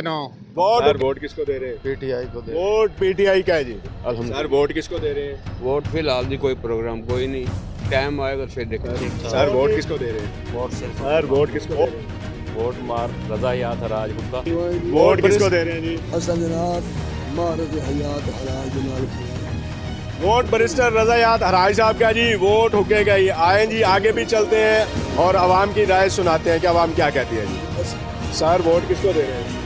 No vote sir vote किसको दे रहे हैं? पीटीआई को दे। वोट पीटीआई का है जी। सर वोट किसको दे रहे हैं? वोट फिलहाल जी कोई प्रोग्राम कोई नहीं, टाइम आएगा फिर देखेंगे। सर वोट किसको दे रहे हैं? वोट सिर्फ सर वोट किसको दे रहे हैं? वोट मार रजा याद राज हुक्का। वोट किसको दे रहे हैं जी? वोट बैरिस्टर रजा याद हराज साहब का जी। वोट हुक्केगा जी। आए जी आगे भी चलते हैं और आवाम की राय सुनाते हैं कि आवाम क्या कहती है जी। सर वोट किसको दे रहे हैं?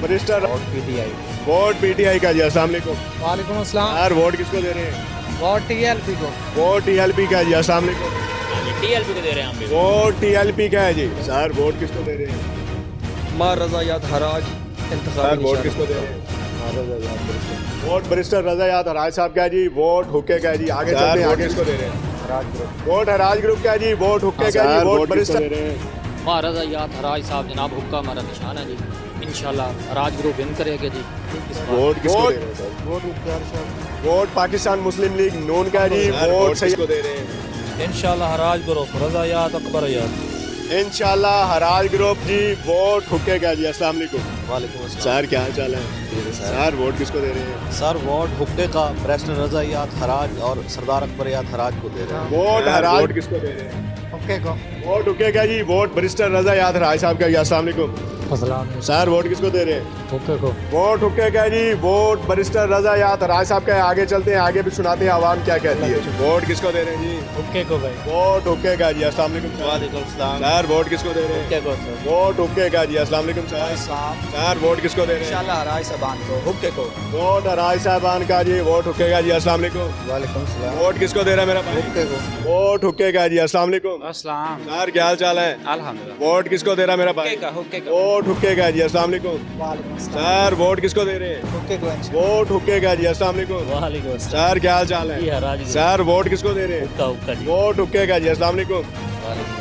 Barrister vote PTI. Vote PTI का जी। अस्सलाम वालेकुम। वालेकुम अस्सलाम। सर वोट किसको दे रहे हैं? वोट टीएलपी को। वोट टीएलपी का जी। अस्सलाम वालेकुम। टीएलपी को दे रहे हैं हम भी। वोट टीएलपी का है जी। सर वोट किसको दे रहे हैं? मार रजा याद हराज सर वोट किसको दे रहे हैं? वोट बैरिस्टर रजा याद हराज साहब का जी। वोट हुक्के का जी। आगे चलते हैं। आगे किसको दे रहे हैं? वोट हराज ग्रुप का जी। वोट हुक्के का जी। वोट बैरिस्टर रजा याद हराज साहब जनाब हुक्का हमारा निशान है जी। इंशाल्लाह राज ग्रुप विन करेगा जी। वोट किसको दे रहे हैं सर? वोट मुख्तार साहब। वोट पाकिस्तान मुस्लिम लीग नून का जी। वोट किसको दे रहे हैं? इंशाल्लाह राज ग्रुप रजा याद अकबर याद। इंशाल्लाह हराज ग्रुप जी। वोट हुक्के का जी। अस्सलाम वालेकुम। वालेकुम अस्सलाम। सर क्या हाल चाल है? सर वोट किसको दे रहे हैं? सर वोट हुक्के का बैरिस्टर रजा याद हराज और सरदार अकबर याद हराज को दे रहे हैं। वोट हराज। वोट किसको दे रहे हैं? हुक्के को। वोट हुक्के का जी। वोट बैरिस्टर रजा याद हराज साहब का जी। अस्सलाम वालेकुम। सर वोट किसको दे रहे हैं? हुक्के को। वोट हुक्के का जी। वोट बैरिस्टर रजा याद हराज साहब का है। आगे चलते हैं। आगे भी सुनाते हैं आवाम क्या कहती है। वोट किसको दे रहे हैं जी? हुक्के को भाई। वोट हुक्के का जी। अस्सलाम वालेकुम। वालेकुम अस्सलाम। सर वोट किसको दे रहे हैं? हुक्के को सर। वोट हुक्के का जी। अस्सलाम वालेकुम सर। सर वोट किसको दे रहे हैं? इंशाल्लाह राय साहबान को हुक्के को। वोट हराज साहबान का जी। वोट हुक्के का जी। अस्सलाम वालेकुम। वालेकुम अस्सलाम। वोट किसको दे रहा है मेरा भाई? हुक्के को। वोट हुक्के का जी। अस्सलाम वालेकुम। अस्सलाम। सर क्या हाल चाल है? अल्हम्दुलिल्लाह। वोट किसको दे रहा है मेरा भाई? हुक्के का। वोट हुक्के का जी। अस्सलाम वालेकुम। वालेकुम अस्सलाम। सर वोट किसको दे रहे हैं? हुक्के को। वोट हुक्के का जी। अस्सलाम वालेकुम। वालेकुम अस्सलाम। सर क्या हाल चाल है? हराज सर वोट किसको दे रहे हैं? हुक्का हुक्का जी। वोट हुक्के का जी। अस्सलाम वालेकुम।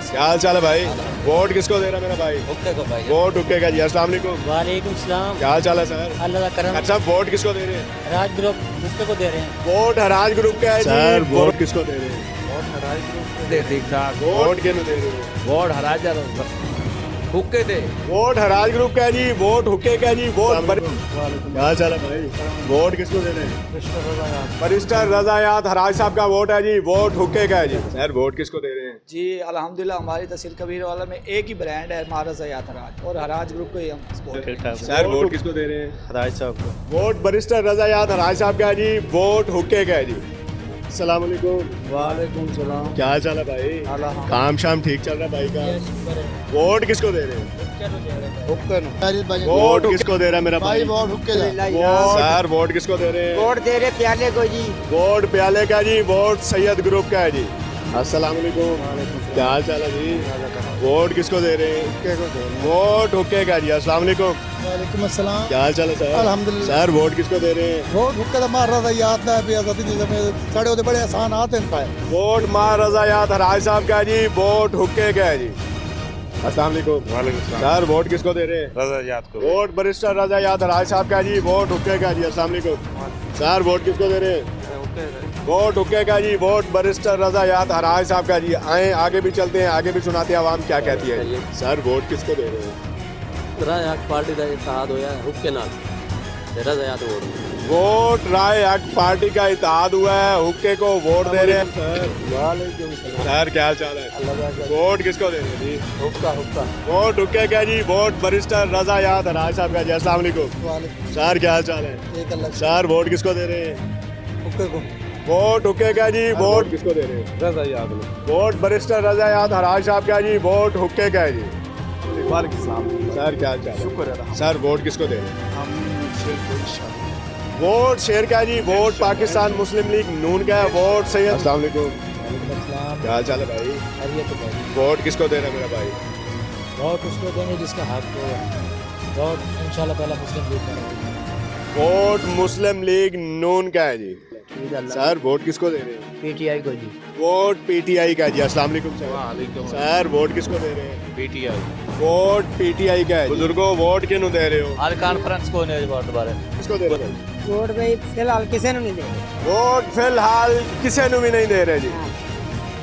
क्या हाल चाल है भाई? वोट किसको दे रहा है मेरा भाई? हुक्के को भाई। वोट हुक्के का जी। अस्सलाम वालेकुम। वालेकुम सलाम। क्या हाल चाल है सर? अल्लाह का करम। अच्छा वोट किसको दे रहे हैं? राज ग्रुप हुक्के को दे रहे हैं। वोट हराज ग्रुप का है सर, जी। वोट किसको दे रहे हैं? दे ठीक ठाक। वोट किसको दे रहे हैं? वोट हराज हुक्के दे। वोट हराज ग्रुप का है जी। वोट हुक्के का जी। वोट क्या हाल चाल है भाई? वोट किसको दे रहे हैं? बैरिस्टर रजा याद हराज साहब का वोट है जी। वोट हुक्के का है जी। सर वोट किसको दे रहे हैं? जी अल्हम्दुलिल्लाह हमारी तहसील कबीर वाला में एक ही ब्रांड है महाराजा याद हराज और हराज ग्रुप को ही हम सपोर्ट करते हैं। सर वोट किसको दे रहे हैं? हराज साहब को। वोट बैरिस्टर रजा याद हराज साहब का है जी। वोट हुक्के का है जी। अस्सलाम वालेकुम। वालेकुम सलाम। क्या हाल चाल है भाई? काम शाम ठीक चल रहा है भाई का? वोट किसको दे रहे हैं? हुक्के नो। वोट किसको दे रहा है मेरा भाई? वोट हुक्के का। सर वोट किसको दे रहे हैं? वोट दे रहे प्याले को जी। वोट प्याले का जी। वोट सैयद ग्रुप का है जी। अस्सलाम वालेकुम। क्या हाल चाल है जी? वोट किसको दे रहे हैं? हुक्के को दे रहे हैं। वोट हुक्के का जी। अस्सलाम वालेकुम। वालेकुम अस्सलाम। क्या हाल चाल है सर? अल्हम्दुलिल्लाह। सर वोट किसको दे रहे हैं? वोट हुक्के का महाराजा याद है भी आजादी में साढ़े होते बड़े आसान आते हैं पाए। वोट मां रजा याद हराज साहब का जी। वोट हुक्के का है जी। अस्सलाम वालेकुम। वालेकुम सलाम। सर वोट किसको दे रहे हैं? रजा याद को। वोट बैरिस्टर रजा याद हराज साहब का जी। वोट हुक्के का जी। अस्सलाम वालेकुम। सर वोट किसको दे रहे हैं? वोट हुक्के का जी। वोट बैरिस्टर रजा याद हराज साहब का जी। आए आगे भी चलते हैं। आगे भी सुनाते हैं आवाम क्या कहती है। सर वोट किसको दे रहे हैं? राय पार्टी का इत्तेहाद होया हुक्के नाल। रजा याद वोट। वोट राय हक पार्टी का इत्तेहाद हुआ है। हुक्के को वोट दे रहे हैं। वालेकुम सलाम। सर क्या हाल चाल है? वोट किसको दे रहे हैं जी? हुक्का हुक्का। वोट हुक्के का जी। वोट बैरिस्टर रजा याद हराज साहब का जी। अस्सलाम वालेकुम। वालेकुम सर क्या हाल चाल है? एक अल्लाह। सर वोट किसको दे रहे हैं? हुक्के को। वोट हुक्के का जी। वोट किसको दे रहे हैं? रजा याद वोट बैरिस्टर रजा याद हराज साहब का जी। वोट हुक्के का है जी। वालेकुम सलाम। सर क्या हाल चाल है? शुक्र है। सर वोट किसको दे रहे हैं? हम शेर को इंशाल्लाह। वोट शेर का जी। वोट पाकिस्तान मुस्लिम लीग नून का है। वोट सैयद। अस्सलाम वालेकुम। क्या हाल चाल है भाई? वोट किसको दे रहा है मेरा भाई? वोट उसको देंगे जिसका हक हो। वोट इंशाल्लाह पहला मुस्लिम लीग करेंगे। वोट मुस्लिम लीग नून का है जी। सर वोट किसको दे रहे हैं? पीटीआई को जी। वोट पीटीआई का जी। अस्सलाम वालेकुम सर। वालेकुम सर वोट किसको दे रहे हैं? पीटीआई। वोट पीटीआई का है। बुजुर्गो वोट किसको दे रहे हो? आज कॉन्फ्रेंस को ने वोट बारे। किसको दे रहे हो? वोट भाई फिलहाल किसी ने नहीं दे। वोट फिलहाल किसी ने भी नहीं दे रहे जी।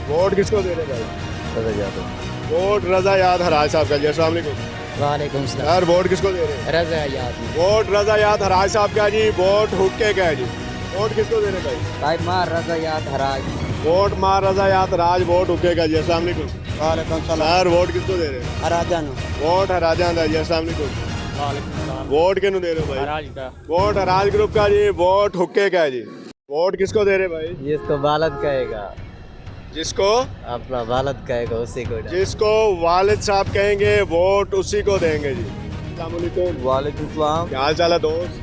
वोट किसको दे रहे भाई? रजा याद। वोट रजा याद हराज साहब का जी। अस्सलाम वालेकुम। वालेकुम सलाम। सर वोट किसको दे रहे हैं? रजा याद वोट रजा याद हराज साहब का जी, वोट हुक्के का है जी। वोट किसको दे रहे हैं भाई? भाई मार रजा याद हराज। वोट मार रजा याद राज, वोट हुक्के का जी। अस्सलाम वालेकुम। वालेकुम सर वोट किसको दे रहे हैं? हराजान वोट हराजा दा जी। अस्सलाम वालेकुम। वोट किसको दे रहे हो भाई? हराज का। वोट हराज ग्रुप का जी, वोट हुक्के का है जी। वोट किसको दे रहे भाई? जिसको वालद कहेगा, जिसको अपना वालद कहेगा उसी को डाल। जिसको वालिद साहब कहेंगे वोट उसी को देंगे जी। अस्सलाम वालेकुम। वालेकुम सलाम। क्या हाल चाल है दोस्त?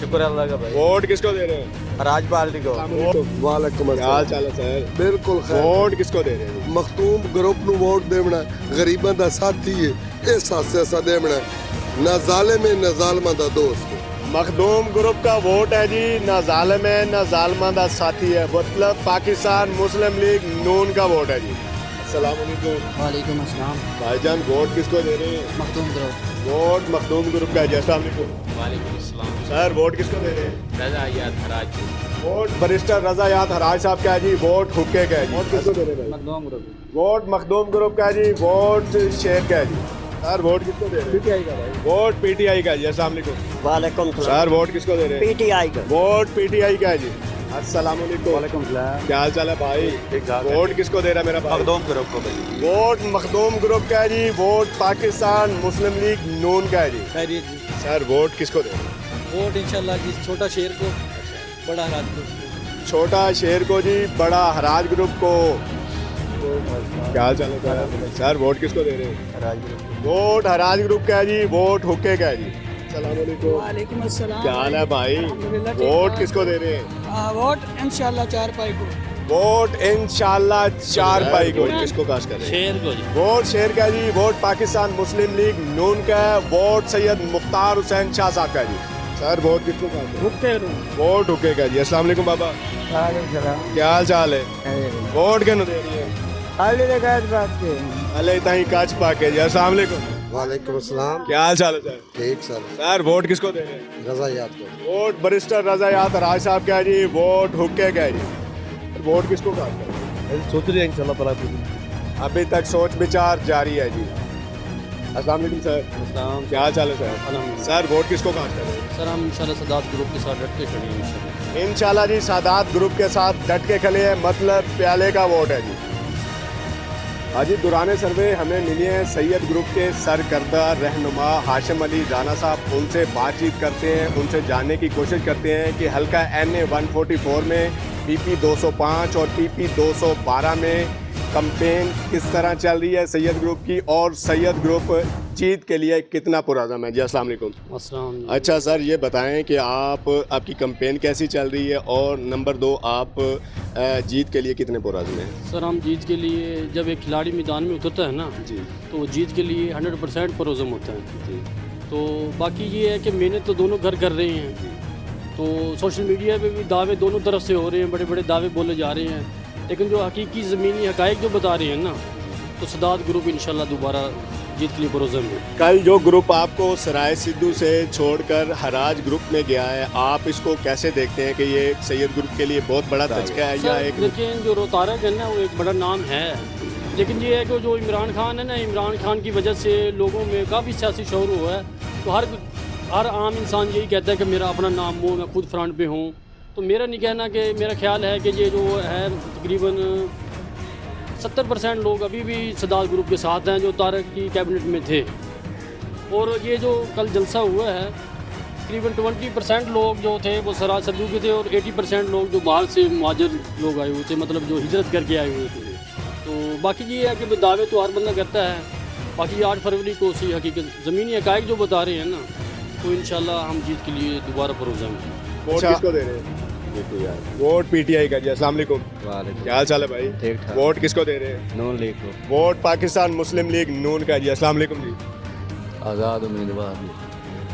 शुक्र अल्लाह का भाई। वोट किसको दे रहे हैं? हराज पार्टी को। वालेकुम क्या हाल चाल है सर? बिल्कुल खैर वोट किसको दे रहे हैं? मखतूम ग्रुप ਨੂੰ ਵੋਟ ਦੇਵਣਾ ਗਰੀਬਾਂ ਦਾ ਸਾਥੀ ਹੈ ਇਸ ਹਾਸੇ ਸਾ ਦੇਵਣਾ ਨਾ ਜ਼ਾਲਿਮ ਹੈ ਨਾ ਜ਼ਾਲਮਾਂ ਦਾ ਦੋਸਤ मखदूम ग्रुप का वोट है जी, ना जालिम है ना जालमा दा साथी है, मतलब पाकिस्तान मुस्लिम लीग नून का वोट है जी। अस्सलाम वालेकुम। वालेकुम अस्सलाम। भाईजान वोट किसको दे रहे हैं? Makhdoom group. Vote Makhdoom group का है जी। अस्सलाम वालेकुम। वालेकुम सलाम। सर वोट किसको दे रहे हैं? रजा याद हराज। वोट बैरिस्टर रजा याद हराज साहब का है जी, वोट हुक्के का है जी। वोट किसको दे रहे हैं भाई? Makhdoom group. Vote Makhdoom group का है जी, वोट शेख का है जी। सर वोट किसको दे रहे हैं? पीटीआई का भाई। वोट पीटीआई का है जी। अस्सलाम वालेकुम। वालेकुम सर वोट किसको दे रहे हैं? पीटीआई का। वोट पीटीआई का है जी। अस्सलाम वालेकुम। वालेकुम सलाम। क्या हाल चाल है भाई? वोट किसको दे रहा है मेरा भाई? मखदूम ग्रुप को भाई। वोट मखदूम ग्रुप का है जी, वोट पाकिस्तान मुस्लिम लीग नून का है जी। खैरियत जी। सर वोट किसको दे रहे हैं? वोट इंशाल्लाह जी छोटा शेर को, बड़ा हराज को। छोटा शेर को जी, बड़ा हराज ग्रुप को। क्या हाल चाल है सर? सर वोट किसको दे रहे हैं? हराज ग्रुप। वोट हराज ग्रुप का है जी, वोट हुक्के का है जी। अस्सलाम वालेकुम। वालेकुम अस्सलाम। क्या हाल है भाई? अल्हम्दुलिल्लाह ठीक वोट ठाक। किसको दे रहे हैं? वोट इंशाल्लाह 4 पाई को। वोट इंशाल्लाह 4 पाई को। किसको कास्ट कर रहे हैं? शेर को जी। वोट शेर का जी, वोट पाकिस्तान मुस्लिम लीग नून का है, वोट सैयद मुख्तार हुसैन शाह साहब का जी। सर वोट किसको कास्ट कर रहे हैं? वोट हुक्के का जी। अस्सलाम वालेकुम बाबा। वालेकुम सलाम। क्या हाल चाल है? वोट किन दे रही है? हाली दे गैस बात के। अले ताई काच पाके जी। अस्सलाम वालेकुम। वालेकुम अस्सलाम क्या हाल चाल है सर? ठीक सर सर वोट किसको दे रहे हैं? रजा याद को वोट बैरिस्टर रजा याद राज साहब का है जी, वोट हुक्के का है जी। वोट किसको कास्ट कर रहे हैं? सोच रहे हैं इंशाल्लाह तआला अभी तक सोच विचार जारी है जी। अस्सलाम वालेकुम सर। क्या हाल चाल है सर? सर वोट किसको कास्ट कर रहे हैं? सर हम इंशाल्लाह सदात ग्रुप के साथ डट के खड़े हैं इंशाल्लाह। इंशाल्लाह जी सादात ग्रुप के साथ डट के खड़े हैं, मतलब प्याले का वोट है जी। आज ही दुराने सर्वे हमें मिली है सैयद ग्रुप के सरकर्दा रहनुमा हाशिम अली राना साहब। उनसे बातचीत करते हैं, उनसे जानने की कोशिश करते हैं कि हल्का NA 144 में PP 205 और PP 212 में कैंपेन किस तरह चल रही है सैयद ग्रुप की, और सैयद ग्रुप जीत के लिए कितना पुरअज़म है जी। अस्सलाम वालेकुम। अस्सलाम। अच्छा सर ये बताएं कि आपकी कैंपेन कैसी चल रही है, और नंबर 2 आप जीत के लिए कितने पुरअज़म हैं? सर हम जीत के लिए जब एक खिलाड़ी मैदान में उतरता है ना जी तो वो जीत के लिए 100% पुरअज़म होता है जी। तो बाकी ये है कि मेहनत तो दोनों घर कर रहे हैं, तो सोशल मीडिया पे भी दावे दोनों तरफ से हो रहे हैं, बड़े बड़े दावे बोले जा रहे हैं, लेकिन जो हकीकी ज़मीनी हकायक जो बता रहे हैं ना, तो सदात ग्रुप इंशाल्लाह दोबारा जीत के लिए पुरअज़म है। कल जो ग्रुप आपको सराय सिद्धू से छोड़कर हराज ग्रुप में गया है, आप इसको कैसे देखते हैं कि ये सैयद ग्रुप के लिए बहुत बड़ा धचका है या सर एक? देखिए जो रोतारक है ना वो एक बड़ा नाम है, लेकिन ये है कि जो इमरान खान है ना, इमरान खान की वजह से लोगों में काफ़ी सियासी शौर हुआ है, तो हर आम इंसान यही कहता है कि मेरा अपना नाम हो, मैं खुद फ्रंट पे हूँ। तो मेरा नहीं कहना कि मेरा ख्याल है कि ये जो है तकरीबन 70% लोग अभी भी सदात ग्रुप के साथ हैं जो तारक की कैबिनेट में थे, और ये जो कल जलसा हुआ है तकरीबन 20% लोग जो थे वो सराय सिद्धू के थे, और 80% लोग जो बाहर से मुहाजिर लोग आए हुए थे, मतलब जो हिजरत करके आए हुए थे। तो बाकी ये है कि दावे तो हर बंदा करता है, बाकी 8 फरवरी को सही हकीकत ज़मीनी हकायक जो बता रहे हैं ना, तो इंशाल्लाह हम जीत के लिए दोबारा पुरअज़म हैं। वोट किसको दे रहे हैं? वोट PTI का जी। अस्सलाम वालेकुम। क्या हाल चाल है भाई? ठीक ठाक। वोट किसको दे रहे हैं? नून लीग को। वोट पाकिस्तान मुस्लिम लीग नून का जी। अस्सलाम वालेकुम जी। आज़ाद उम्मीदवार।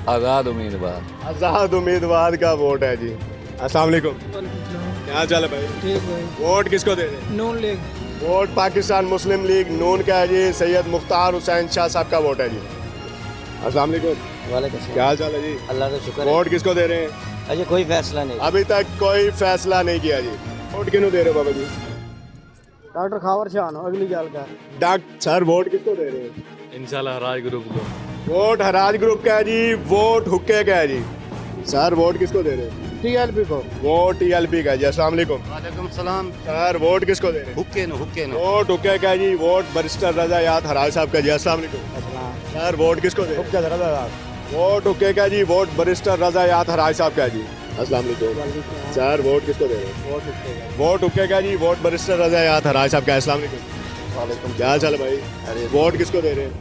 आज़ाद उम्मीदवार। आज़ाद उम्मीदवार का वोट है जी। अस्सलाम वालेकुम। क्या हाल चाल है भाई? ठीक भाई। वोट किसको दे रहे हैं? नून लीग। वोट पाकिस्तान मुस्लिम लीग नून का है जी, सैयद मुख्तार हुसैन शाह साहब का वोट है जी। अस्सलाम वालेकुम। वालेकुम क्या हाल चाल है जी? अल्लाह का शुक्र वोट किसको दे रहे हैं? अजय कोई फैसला नहीं। अभी तक कोई फैसला नहीं किया जी। वोट किन्हों दे रहे हो बाबा जी? डॉक्टर खावर शाह अगली गल का। डॉक्टर सर वोट किसको दे रहे हैं? इंशाल्लाह हराज ग्रुप को। वोट हराज ग्रुप का है जी, वोट हुक्के का है जी। सर वोट किसको दे रहे हैं? टीएलपी को। वोट टीएलपी का है जी। अस्सलाम वालेकुम। वालेकुम सलाम। सर वोट किसको दे रहे हैं? हुक्के न वोट हुक्के का है जी, वोट बैरिस्टर रजा याद हराज साहब का जी। अस्सलाम वालेकुम। सर वोट किसको दे रहे हैं? वोट हुक्के का जी, वोट बैरिस्टर रजा याद हराज साहब का जी। अस्सलाम वालेकुम। सर वोट किसको दे रहे हैं? वोट हुक्के का जी, वोट बैरिस्टर रजा याद हराज साहब का। अस्सलाम वालेकुम। क्या हाल चाल है भाई? वोट किसको दे रहे हैं?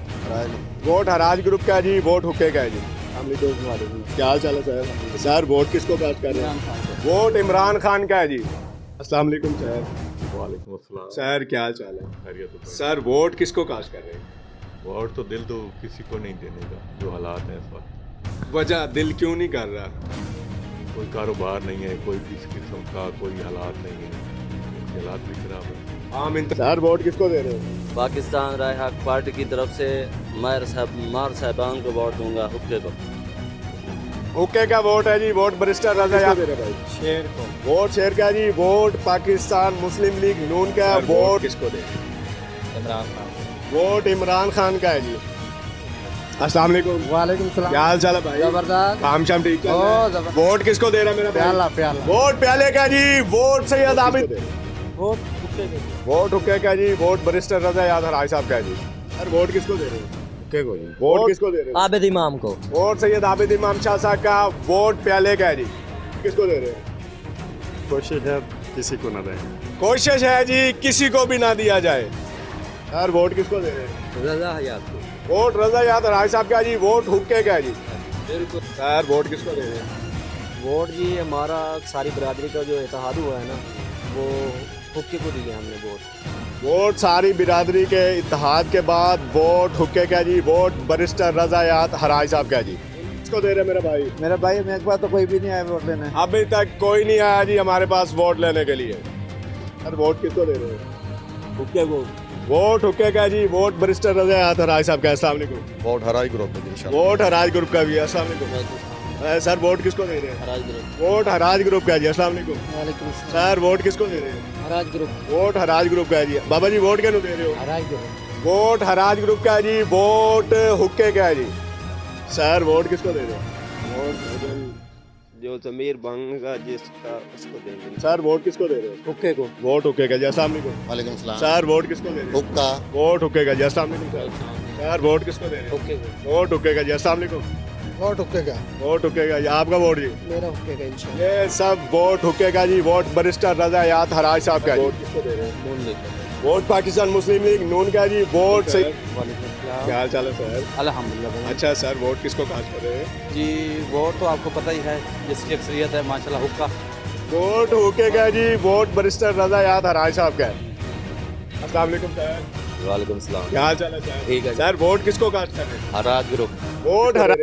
वोट हराज ग्रुप का है जी, वोट हुक्के का है जी। क्या हाल चाल है सर? सर वोट किसको कास्ट कर रहे हैं? वोट इमरान खान का है जी। अस्सलाम वालेकुम सर। वालेकुम अस्सलाम। सर क्या हाल चाल है? खैरियत है? सर वोट किसको कास्ट कर रहे हैं? वोट तो दिल तो किसी को नहीं देने का, जो हालात हैं इस वक्त। वजह दिल क्यों नहीं कर रहा? कोई कारोबार नहीं है, कोई किसी किस्म का कोई हालात नहीं है, हालात भी खराब है। सर वोट किसको दे रहे हैं? पाकिस्तान राय हक पार्टी की तरफ से मार साहबान को वोट दूंगा, हुक्के को। हुक्के का वोट है जी, वोट बैरिस्टर रजा याद शेर को। वोट शेर का जी, वोट पाकिस्तान मुस्लिम लीग नून का। वोट किसको दे रहे हैं? इमरान खान। वोट इमरान खान का है जी। अस्सलाम वालेकुम। वालेकुम सलाम। क्या हाल चाल है भाई? जबरदस्त। काम शाम ठीक चल रहा है? जबरदस्त। वोट किसको दे रहा है मेरा भाई? प्याला प्याला। वोट प्याले का जी, वोट सैयद आबिद। वोट हुक्के को। वोट हुक्के का जी, वोट बैरिस्टर रजा याद हराज साहब का जी। सर वोट किसको दे रहे हैं? हुक्के को जी। वोट किसको दे रहे हैं? आबिद इमाम को। वोट सैयद आबिद इमाम शाह साहब का। वोट प्याले का है जी। किसको दे रहे हैं? कोशिश है किसी को ना दें। कोशिश है जी किसी को भी ना दिया जाए। सर वोट किसको दे रहे हैं? रजा हयात को। वोट रजा याद हराज साहब का जी, वोट हुक्के का है जी। बिल्कुल। सर वोट किसको दे रहे हैं? वोट जी हमारा सारी बरादरी का जो इत्तेहाद हुआ है ना, वो हुक्के को दिए हमने वोट। वोट सारी बिरादरी के इत्तेहाद के बाद वोट हुक्के का जी, वोट बैरिस्टर रजा याद हराज साहब का जी। किसको दे रहे हैं मेरा भाई? मेरा भाई मेरे पास तो कोई भी नहीं आया वोट लेने। अभी तक कोई नहीं आया जी हमारे पास वोट लेने के लिए। सर वोट किसको दे रहे हैं? हुक्के को। वोट हुक्के का जी, वोट बैरिस्टर रजा याद हराज साहब का। अस्सलाम वालेकुम। वोट हराज ग्रुप है इंशाल्लाह। वोट हराज ग्रुप का भी है। अस्सलाम वालेकुम। सर वोट किसको दे रहे हैं? हराज ग्रुप। वोट हराज ग्रुप का जी। अस्सलाम वालेकुम। वालेकुम सलाम। सर वोट किसको दे रहे हैं? हराज ग्रुप। वोट हराज ग्रुप का जी। बाबा जी वोट क्या दे रहे हो? हराज ग्रुप। वोट हराज ग्रुप का जी, वोट हुक्के का जी। सर वोट किसको दे रहे हैं? जो जमीर बंगा जिसका उसको देंगे। सर वोट किसको दे रहे हैं? हुक्के को। वोट हुक्के का जी। अस्सलाम वालेकुम। वालेकुम सलाम। सर वोट किसको दे रहे हैं? हुक्का। वोट हुक्के का जी। अस्सलाम वालेकुम सर। वोट किसको दे रहे हैं? हुक्के को। वोट हुक्के का जी। अस्सलाम वालेकुम। वोट हुक्के का। वोट हुक्के का जी। आपका वोट जी? मेरा हुक्के का इंशाल्लाह। ये सब वोट हुक्के का जी, वोट बैरिस्टर रजा याद हराज साहब का। वोट किसको दे रहे हैं? नून लीग। वोट पाकिस्तान मुस्लिम लीग नून का जी। वोट सही। वालेकुम सलाम। क्या हाल चाल है सर? अल्हम्दुलिल्लाह। अच्छा सर वोट किसको कास्ट कर रहे हैं? जी वोट तो आपको पता ही है जिसकी अक्सरियत है माशाल्लाह हुक्का। वोट हुक्के का जी, वोट बैरिस्टर रजा याद हराज साहब का है। अस्सलाम वालेकुम सर। वालेकुम सलाम। क्या हाल चाल है सर? ठीक है। सर वोट किसको कास्ट कर रहे हैं? हराज ग्रुप। वोट हरा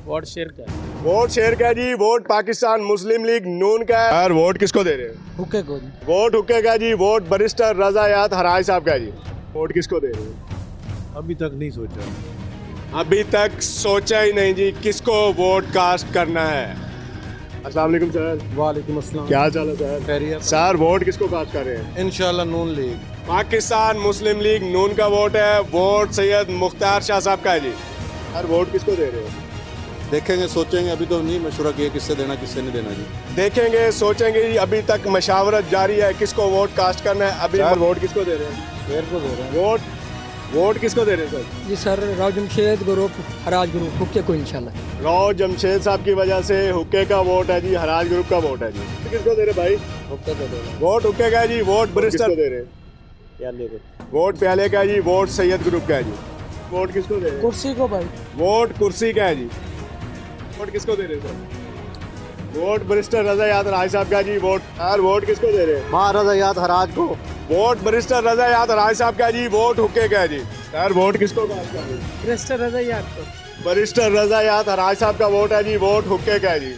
वोट शेर का। वोट शेर का जी, वोट पाकिस्तान मुस्लिम लीग नून का है। सर वोट किसको दे रहे हैं? हुक्के को। वोट हुक्के का जी, वोट बैरिस्टर रजा याद हराज साहब का जी। वोट किसको दे रहे हैं? अभी तक नहीं सोचा। अभी तक सोचा ही नहीं जी किसको वोट कास्ट करना है। अस्सलाम वालेकुम सर। वालेकुम अस्सलाम। क्या हाल चाल है सर? खैरियत। सर वोट किसको कास्ट कर रहे हैं? इंशाल्लाह नून लीग। पाकिस्तान मुस्लिम लीग नून का वोट है। वोट सैयद मुख्तार शाह साहब का है जी। सर वोट किसको दे रहे हैं? देखेंगे सोचेंगे, अभी तो नहीं मशवरा किया किससे देना किससे नहीं देना जी। देखेंगे सोचेंगे जी, अभी तक मशावरत जारी है किसको वोट कास्ट करना है। अभी वोट किसको दे रहे हैं? शेर को दे रहे हैं। वोट किसको दे रहे हैं सर? जी sir Rao Jamshed group Haraj group हुक्के को इंशाल्लाह। राव जमशेद साहब की वजह से हुक्के का वोट है जी, हराज ग्रुप का वोट है जी। किसको दे रहे भाई? हुक्के को दे रहे हैं। वोट हुक्के का है जी, वोट बैरिस्टर दे रहे हैं। प्याले को। वोट प्याले का है जी, वोट सैयद ग्रुप का है जी। वोट किसको दे रहे हैं? कुर्सी को भाई। वोट कुर्सी का है जी। वोट किसको दे रहे हैं सर? वोट बैरिस्टर रजा याद हराज साहब का जी। वोट किसको दे रहे हैं? माँ रजा याद हराज को। वोट बैरिस्टर रजा याद हराज साहब का जी। वोट हुक्के का है जी। सर वोट किसको कास्ट कर रहे हैं? बैरिस्टर रजा याद को। बैरिस्टर रजा याद हराज साहब का वोट है जी। वोट हुक्के का है जी।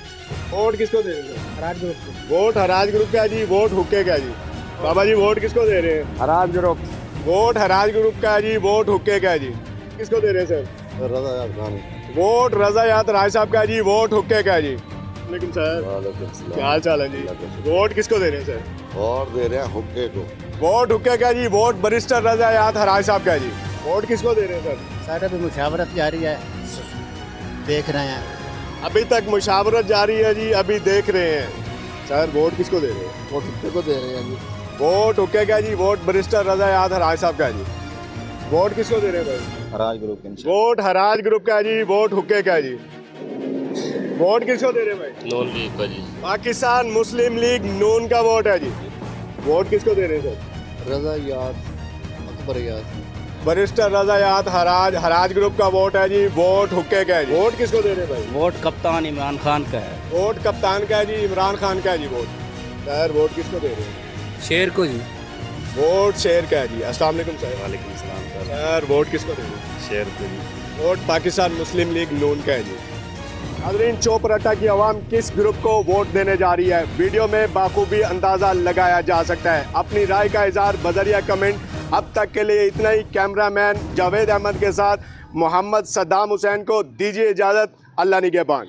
वोट किसको दे रहे हैं? हराज ग्रुप को। वोट हराज ग्रुप का है जी। वोट हुक्के का है जी। बाबा जी वोट किसको दे रहे हैं? हराज ग्रुप। वोट हराज ग्रुप का है जी। वोट हुक्के का है जी। किसको दे रहे हैं सर? रजा याद खान। वोट रजा याद हराज साहब का है जी। वोट हुक्के का है जी। वालेकुम सर। क्या हाल चाल है जी? वोट किसको दे रहे हैं सर? और दे रहे हैं हुक्के को। वोट हुक्के का जी। वोट बैरिस्टर रजा याद हराज साहब का जी। वोट किसको दे रहे हैं सर? साढ़े भी मुशावरत जारी है। देख रहे हैं। अभी तक मुशावरत जारी है जी, अभी देख रहे हैं। सर वोट किसको दे रहे हैं? वोट हुक्के को दे रहे हैं जी। वोट हुक्के का जी, वोट बैरिस्टर रजा याद हराज साहब का जी। वोट किसको दे रहे हैं भाई? हराज ग्रुप के वोट हराज ग्रुप का जी, वोट हुक्के का जी। वोट किसको दे रहे हैं भाई? नून लीग का जी। पाकिस्तान मुस्लिम लीग नून का वोट है जी। वोट किसको दे रहे हैं सर? रजा याद अकबर याद बैरिस्टर रजा याद हराज ग्रुप का वोट है जी, वोट हुक्के का है जी। वोट किसको दे रहे हैं भाई? वोट कप्तान इमरान खान का है। वोट कप्तान का है जी, इमरान खान का है जी। वोट सर वोट किसको दे रहे हैं? शेर को जी। वोट शेर का है जी। अस्सलाम वालेकुम सर। वालेकुम सलाम सर वोट किसको दे रहे हैं? शेर को जी। वोट पाकिस्तान मुस्लिम लीग नून का है जी। नाज़रीन, चोपरट्टा की आवाम किस ग्रुप को वोट देने जा रही है, वीडियो में बाखूबी अंदाज़ा लगाया जा सकता है। अपनी राय का इज़हार बजरिया कमेंट। अब तक के लिए इतना ही। कैमरामैन जावेद अहमद के साथ मोहम्मद सद्दाम हुसैन को दीजिए इजाज़त। अल्लाह निगहबान।